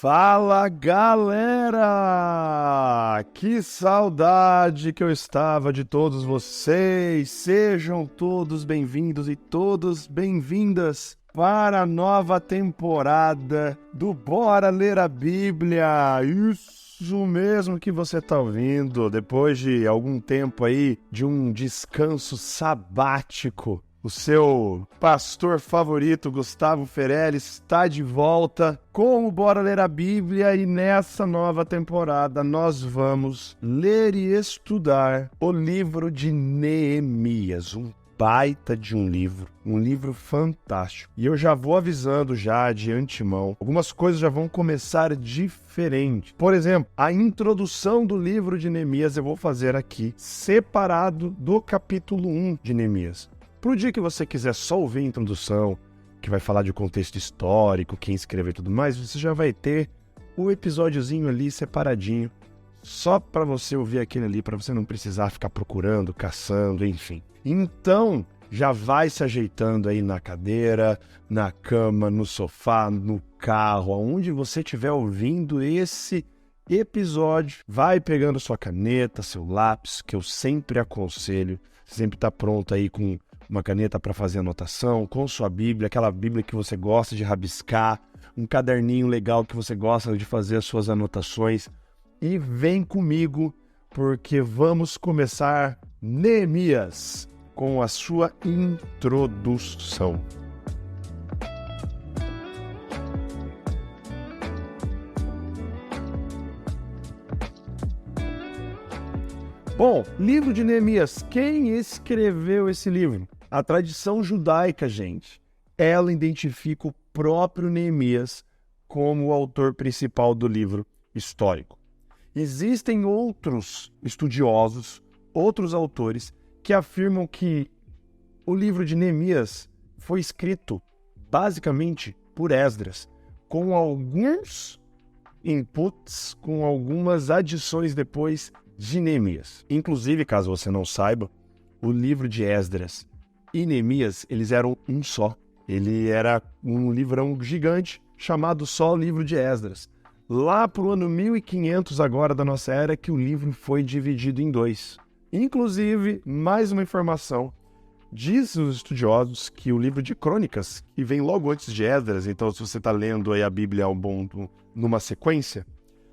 Fala, galera! Que saudade que eu estava de todos vocês! Sejam todos bem-vindos e todas bem-vindas para a nova temporada do Bora Ler a Bíblia! Isso mesmo que você está ouvindo, depois de algum tempo aí de um descanso sabático. O seu pastor favorito, Gustavo Ferelli, está de volta com o Bora Ler a Bíblia e nessa nova temporada nós vamos ler e estudar o livro de Neemias, um baita de um livro fantástico. E eu já vou avisando já de antemão, algumas coisas já vão começar diferente. Por exemplo, a introdução do livro de Neemias eu vou fazer aqui, separado do capítulo 1 de Neemias. Para o dia que você quiser só ouvir a introdução, que vai falar de contexto histórico, quem escreveu e tudo mais, você já vai ter o episódiozinho ali separadinho, só para você ouvir aquele ali, para você não precisar ficar procurando, caçando, enfim. Então, já vai se ajeitando aí na cadeira, na cama, no sofá, no carro, aonde você estiver ouvindo esse episódio, vai pegando sua caneta, seu lápis, que eu sempre aconselho, sempre está pronto aí com uma caneta para fazer anotação, com sua Bíblia, aquela Bíblia que você gosta de rabiscar, um caderninho legal que você gosta de fazer as suas anotações. E vem comigo, porque vamos começar Neemias com a sua introdução. Bom, livro de Neemias, quem escreveu esse livro? A tradição judaica, gente, ela identifica o próprio Neemias como o autor principal do livro histórico. Existem outros estudiosos, outros autores, que afirmam que o livro de Neemias foi escrito basicamente por Esdras, com alguns inputs, com algumas adições depois de Neemias. Inclusive, caso você não saiba, o livro de Esdras e Neemias, eles eram um só. Ele era um livrão gigante chamado só Livro de Esdras. Lá para o ano 1500 agora da nossa era que o livro foi dividido em dois. Inclusive, mais uma informação, diz os estudiosos que o livro de Crônicas, que vem logo antes de Esdras, então se você está lendo aí a Bíblia numa sequência,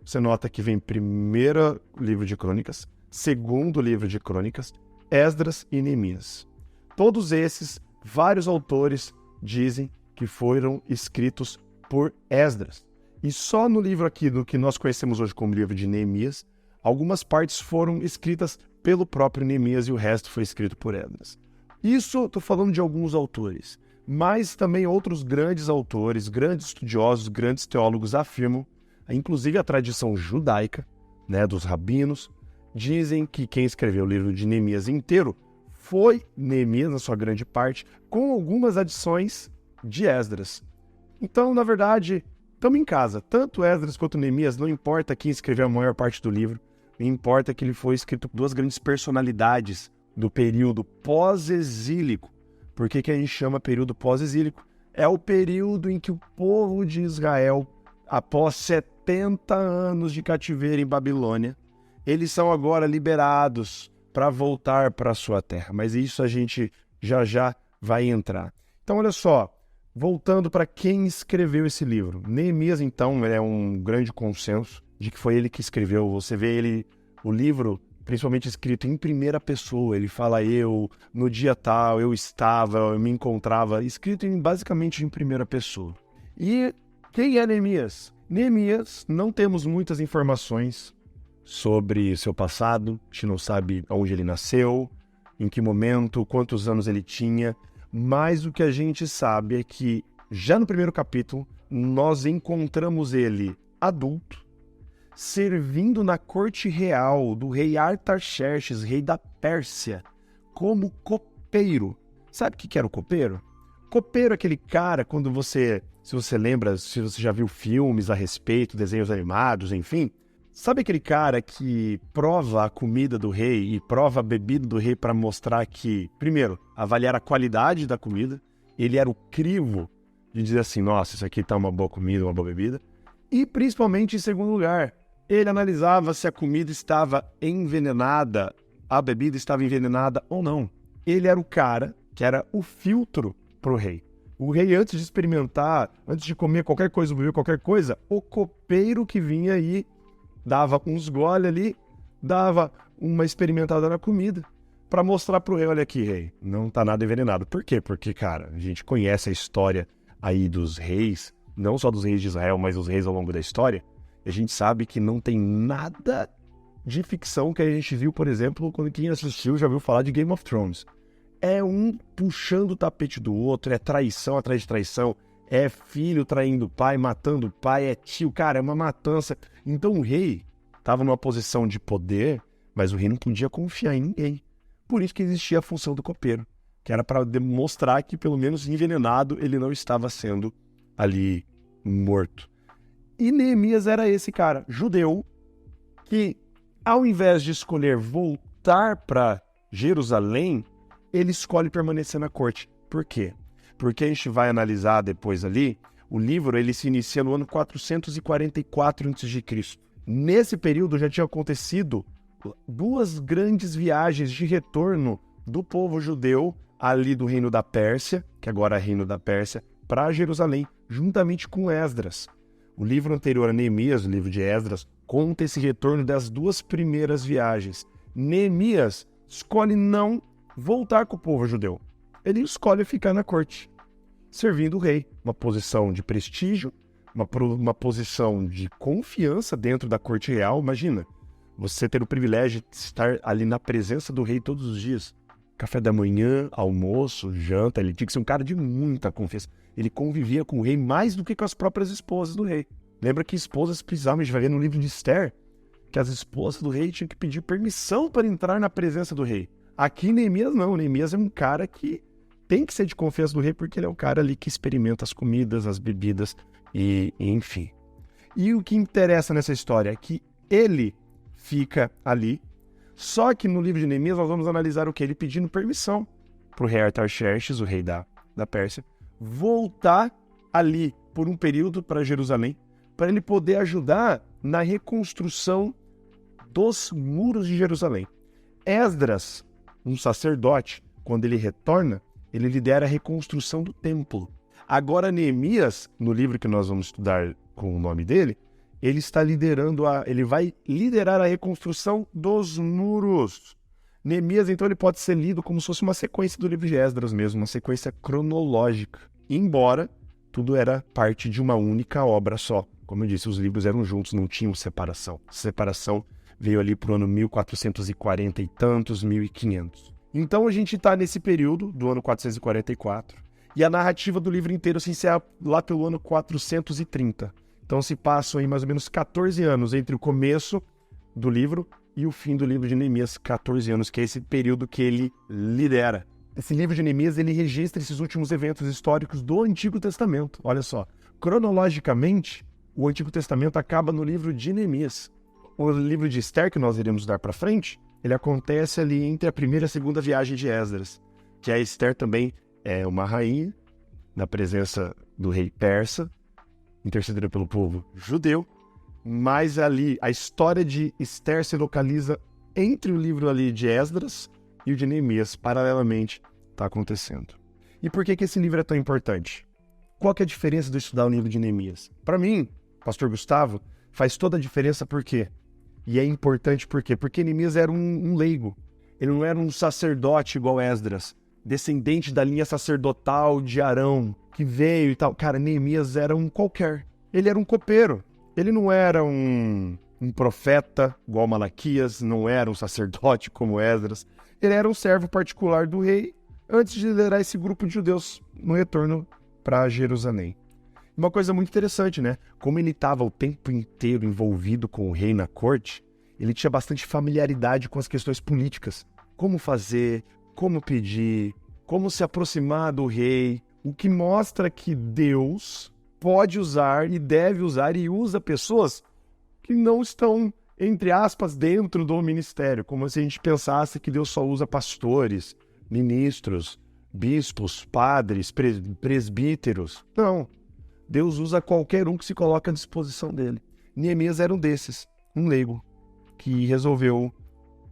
você nota que vem primeiro livro de Crônicas, segundo livro de Crônicas, Esdras e Neemias. Todos esses, vários autores dizem que foram escritos por Esdras. E só no livro aqui, do que nós conhecemos hoje como livro de Neemias, algumas partes foram escritas pelo próprio Neemias e o resto foi escrito por Esdras. Isso estou falando de alguns autores, mas também outros grandes autores, grandes estudiosos, grandes teólogos afirmam, inclusive a tradição judaica, dos rabinos, dizem que quem escreveu o livro de Neemias inteiro foi Neemias, na sua grande parte, com algumas adições de Esdras. Então, na verdade, estamos em casa. Tanto Esdras quanto Neemias, não importa quem escreveu a maior parte do livro, importa que ele foi escrito por duas grandes personalidades do período pós-exílico. Por que a gente chama período pós-exílico? É o período em que o povo de Israel, após 70 anos de cativeiro em Babilônia, eles são agora liberados para voltar para a sua terra. Mas isso a gente já vai entrar. Então, olha só, voltando para quem escreveu esse livro. Neemias, então, é um grande consenso de que foi ele que escreveu. Você vê o livro, principalmente escrito em primeira pessoa. Ele fala eu, no dia tal, eu estava, eu me encontrava, escrito basicamente em primeira pessoa. E quem é Neemias? Neemias, não temos muitas informações sobre seu passado, a gente não sabe onde ele nasceu, em que momento, quantos anos ele tinha, mas o que a gente sabe é que, já no primeiro capítulo, nós encontramos ele adulto, servindo na corte real do rei Artaxerxes, rei da Pérsia, como copeiro. Sabe o que era o copeiro? Copeiro é aquele cara, quando você, se você lembra, se você já viu filmes a respeito, desenhos animados, enfim, sabe aquele cara que prova a comida do rei e prova a bebida do rei para mostrar que, primeiro, avaliar a qualidade da comida, ele era o crivo de dizer assim, nossa, isso aqui tá uma boa comida, uma boa bebida, E principalmente, em segundo lugar, ele analisava se a comida estava envenenada, a bebida estava envenenada ou não. Ele era o cara que era o filtro para o rei. O rei, antes de experimentar, antes de comer qualquer coisa, beber qualquer coisa, o copeiro que vinha aí dava uns gole ali, dava uma experimentada na comida, para mostrar pro rei, olha aqui, rei, não tá nada envenenado. Por quê? Porque, cara, a gente conhece a história aí dos reis, não só dos reis de Israel, mas dos reis ao longo da história, e a gente sabe que não tem nada de ficção que a gente viu, por exemplo, quando quem assistiu já viu falar de Game of Thrones. É um puxando o tapete do outro, é traição atrás de traição, é filho traindo o pai, matando o pai, é tio, cara, é uma matança. Então o rei estava numa posição de poder, mas o rei não podia confiar em ninguém. Por isso que existia a função do copeiro, que era para demonstrar que, pelo menos envenenado, ele não estava sendo ali morto. E Neemias era esse cara, judeu, que ao invés de escolher voltar para Jerusalém, ele escolhe permanecer na corte. Por quê? Porque a gente vai analisar depois ali, o livro ele se inicia no ano 444 a.C. Nesse período já tinha acontecido 2 grandes viagens de retorno do povo judeu ali do reino da Pérsia, que agora é reino da Pérsia, para Jerusalém, juntamente com Esdras. O livro anterior a Neemias, o livro de Esdras, conta esse retorno das 2 primeiras viagens. Neemias escolhe não voltar com o povo judeu. Ele escolhe ficar na corte, servindo o rei, uma posição de prestígio, uma posição de confiança dentro da corte real. Imagina, você ter o privilégio de estar ali na presença do rei todos os dias. Café da manhã, almoço, janta, ele tinha que ser um cara de muita confiança. Ele convivia com o rei mais do que com as próprias esposas do rei. Lembra que esposas precisavam, a gente vai ver no livro de Esther, que as esposas do rei tinham que pedir permissão para entrar na presença do rei. Aqui Neemias não, Neemias é um cara que tem que ser de confiança do rei, porque ele é o cara ali que experimenta as comidas, as bebidas e enfim. E o que interessa nessa história é que ele fica ali, só que no livro de Neemias nós vamos analisar o que? Ele pedindo permissão para o rei Artaxerxes, o rei da Pérsia, voltar ali por um período para Jerusalém, para ele poder ajudar na reconstrução dos muros de Jerusalém. Esdras, um sacerdote, quando ele retorna, ele lidera a reconstrução do templo. Agora Neemias, no livro que nós vamos estudar com o nome dele, ele vai liderar a reconstrução dos muros. Neemias, então, ele pode ser lido como se fosse uma sequência do livro de Esdras mesmo, uma sequência cronológica. Embora tudo era parte de uma única obra só. Como eu disse, os livros eram juntos, não tinham separação. A separação veio ali para o ano 1440 e tantos, 1500. Então a gente está nesse período do ano 444 e a narrativa do livro inteiro se encerra lá pelo ano 430. Então se passam aí mais ou menos 14 anos entre o começo do livro e o fim do livro de Neemias, 14 anos, que é esse período que ele lidera. Esse livro de Neemias, ele registra esses últimos eventos históricos do Antigo Testamento. Olha só, cronologicamente, o Antigo Testamento acaba no livro de Neemias. O livro de Esther, que nós iremos dar para frente, ele acontece ali entre a primeira e a segunda viagem de Esdras, que a Esther também é uma rainha, na presença do rei persa, intercedendo pelo povo judeu, mas ali a história de Esther se localiza entre o livro ali de Esdras e o de Neemias, paralelamente está acontecendo. E por que esse livro é tão importante? Qual que é a diferença de eu estudar o livro de Neemias? Para mim, pastor Gustavo, faz toda a diferença por quê? E é importante por quê? Porque Neemias era um leigo. Ele não era um sacerdote igual Esdras, descendente da linha sacerdotal de Arão, que veio e tal. Cara, Neemias era um qualquer. Ele era um copeiro. Ele não era um profeta igual Malaquias, não era um sacerdote como Esdras. Ele era um servo particular do rei antes de liderar esse grupo de judeus no retorno para Jerusalém. Uma coisa muito interessante, né? Como ele estava o tempo inteiro envolvido com o rei na corte, ele tinha bastante familiaridade com as questões políticas. Como fazer, como pedir, como se aproximar do rei, o que mostra que Deus pode usar e deve usar e usa pessoas que não estão, entre aspas, dentro do ministério, como se a gente pensasse que Deus só usa pastores, ministros, bispos, padres, presbíteros. Não. Deus usa qualquer um que se coloca à disposição dele. Neemias era um desses, um leigo, que resolveu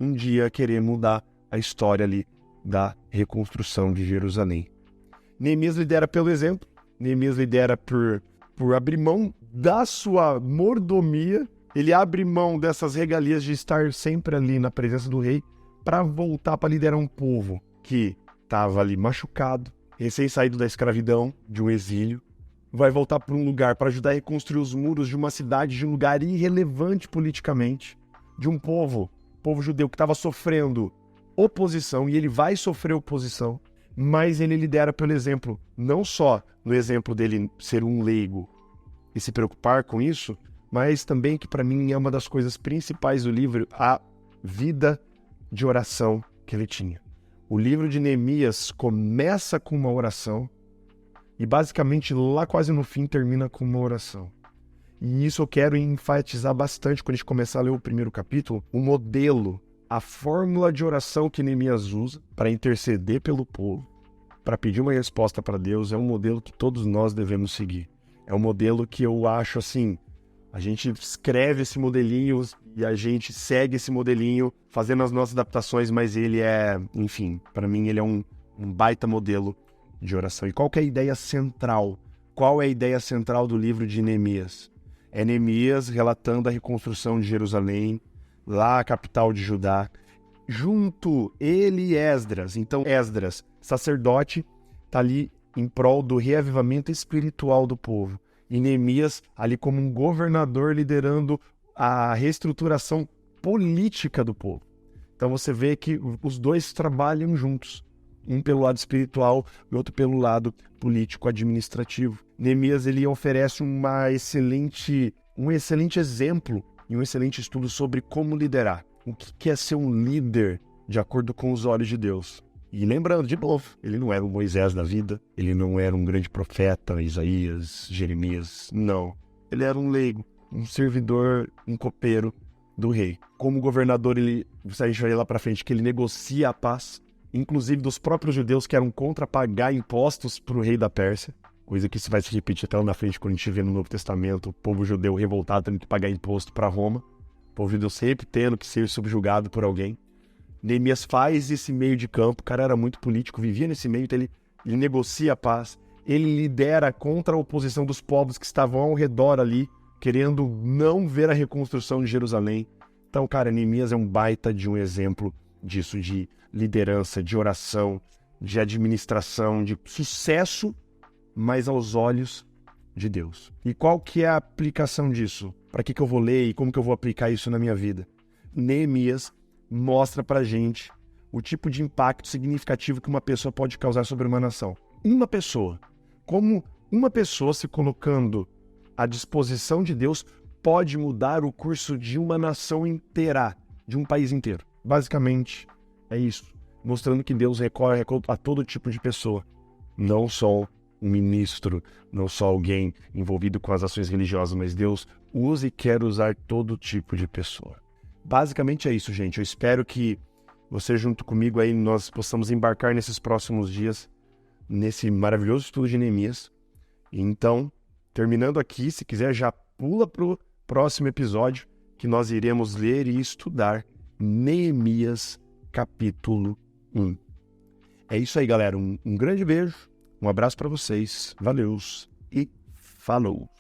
um dia querer mudar a história ali da reconstrução de Jerusalém. Neemias lidera pelo exemplo, Neemias lidera por abrir mão da sua mordomia, ele abre mão dessas regalias de estar sempre ali na presença do rei para voltar para liderar um povo que estava ali machucado, recém-saído da escravidão, de um exílio, vai voltar para um lugar para ajudar a reconstruir os muros de uma cidade, de um lugar irrelevante politicamente, de um povo judeu que estava sofrendo oposição, e ele vai sofrer oposição, mas ele lidera pelo exemplo, não só no exemplo dele ser um leigo e se preocupar com isso, mas também que para mim é uma das coisas principais do livro, a vida de oração que ele tinha. O livro de Neemias começa com uma oração e basicamente lá quase no fim termina com uma oração. E isso eu quero enfatizar bastante quando a gente começar a ler o primeiro capítulo, o modelo, a fórmula de oração que Neemias usa para interceder pelo povo, para pedir uma resposta para Deus, é um modelo que todos nós devemos seguir. É um modelo que eu acho assim, a gente escreve esse modelinho e a gente segue esse modelinho fazendo as nossas adaptações, mas ele é, enfim, para mim ele é um baita modelo de oração. E qual que é a ideia central? Qual é a ideia central do livro de Neemias? É Neemias relatando a reconstrução de Jerusalém, lá a capital de Judá, junto ele e Esdras. Então Esdras, sacerdote, está ali em prol do reavivamento espiritual do povo. E Neemias ali como um governador liderando a reestruturação política do povo. Então você vê que os dois trabalham juntos. Um pelo lado espiritual e outro pelo lado político-administrativo. Neemias ele oferece um excelente exemplo e um excelente estudo sobre como liderar. O que é ser um líder de acordo com os olhos de Deus. E lembrando, de novo, ele não era o Moisés da vida, ele não era um grande profeta, Isaías, Jeremias, não. Ele era um leigo, um servidor, um copeiro do rei. Como governador, a gente vai lá para frente, que ele negocia a paz, inclusive dos próprios judeus que eram contra pagar impostos para o rei da Pérsia, coisa que isso vai se repetir até lá na frente quando a gente vê no Novo Testamento, o povo judeu revoltado tendo que pagar imposto para Roma, o povo judeu sempre tendo que ser subjugado por alguém. Neemias faz esse meio de campo, o cara era muito político, vivia nesse meio, então ele negocia a paz, ele lidera contra a oposição dos povos que estavam ao redor ali, querendo não ver a reconstrução de Jerusalém. Então, cara, Neemias é um baita de um exemplo disso, de liderança, de oração, de administração, de sucesso, mas aos olhos de Deus. E qual que é a aplicação disso? Para que eu vou ler e como que eu vou aplicar isso na minha vida? Neemias mostra pra gente o tipo de impacto significativo que uma pessoa pode causar sobre uma nação. Uma pessoa. Como uma pessoa se colocando à disposição de Deus pode mudar o curso de uma nação inteira, de um país inteiro. Basicamente, é isso. Mostrando que Deus recorre a todo tipo de pessoa. Não só um ministro, não só alguém envolvido com as ações religiosas, mas Deus usa e quer usar todo tipo de pessoa. Basicamente é isso, gente. Eu espero que você junto comigo aí, nós possamos embarcar nesses próximos dias, nesse maravilhoso estudo de Neemias. Então, terminando aqui, se quiser já pula para o próximo episódio, que nós iremos ler e estudar Neemias capítulo 1. É isso aí, galera. Um grande beijo, um abraço para vocês, valeus e falou!